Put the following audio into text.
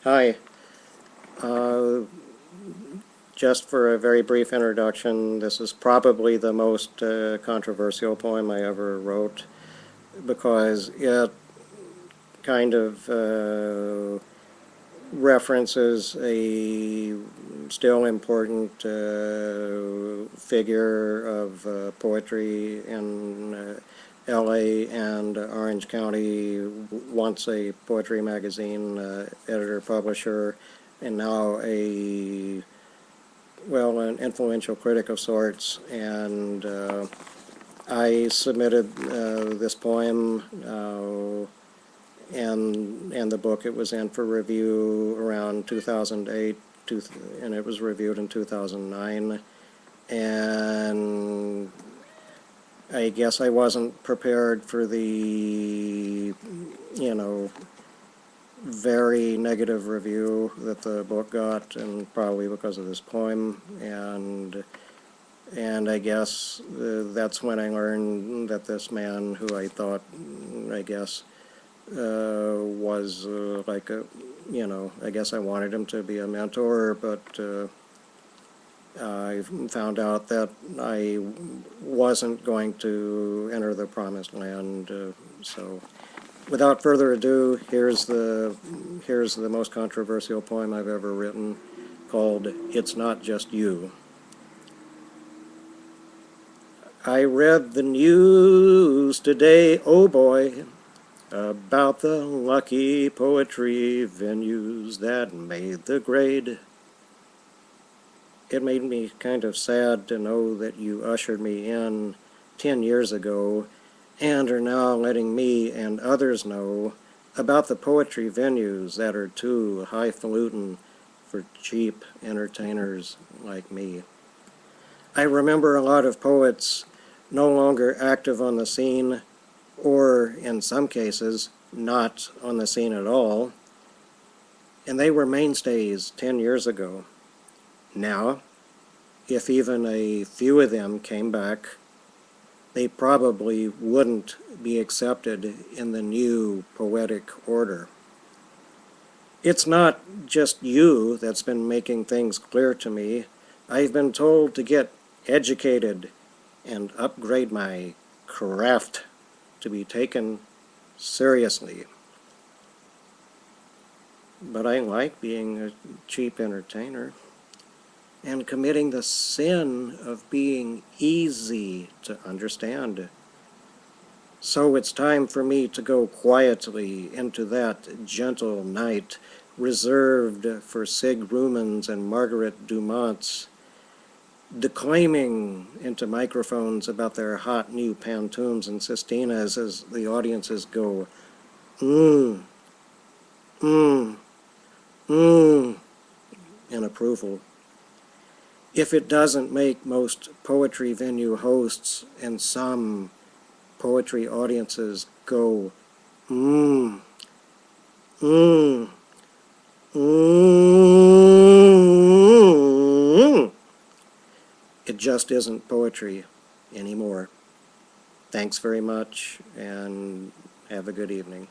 Hi. Uh, just for a very brief introduction, this is probably the most controversial poem I ever wrote because it kind of references a still important figure of poetry in LA and Orange County, once a poetry magazine editor-publisher, and now an influential critic of sorts. And I submitted this poem and the book it was in for review around 2008, and it was reviewed in 2009. And I guess I wasn't prepared for the, very negative review that the book got, and probably because of this poem. And I guess that's when I learned that this man, who I thought, I guess, was like a, I guess I wanted him to be a mentor, but I found out that I wasn't going to enter the promised land. So without further ado, here's the most controversial poem I've ever written, called It's Not Just You. I read the news today, oh boy, about the lucky poetry venues that made the grade. It made me kind of sad to know that you ushered me in 10 years ago and are now letting me and others know about the poetry venues that are too highfalutin for cheap entertainers like me. I remember a lot of poets no longer active on the scene, or in some cases, not on the scene at all, and they were mainstays 10 years ago. Now, if even a few of them came back, they probably wouldn't be accepted in the new poetic order. It's not just you that's been making things clear to me. I've been told to get educated and upgrade my craft to be taken seriously. But I like being a cheap entertainer and committing the sin of being easy to understand. So it's time for me to go quietly into that gentle night reserved for Sig Rumans and Margaret Dumonts, declaiming into microphones about their hot new Pantoums and Sistinas as the audiences go, mmm, mmm, mmm, in approval. If it doesn't make most poetry venue hosts and some poetry audiences go, mmm, mmm, mmm, it just isn't poetry anymore. Thanks very much, and have a good evening.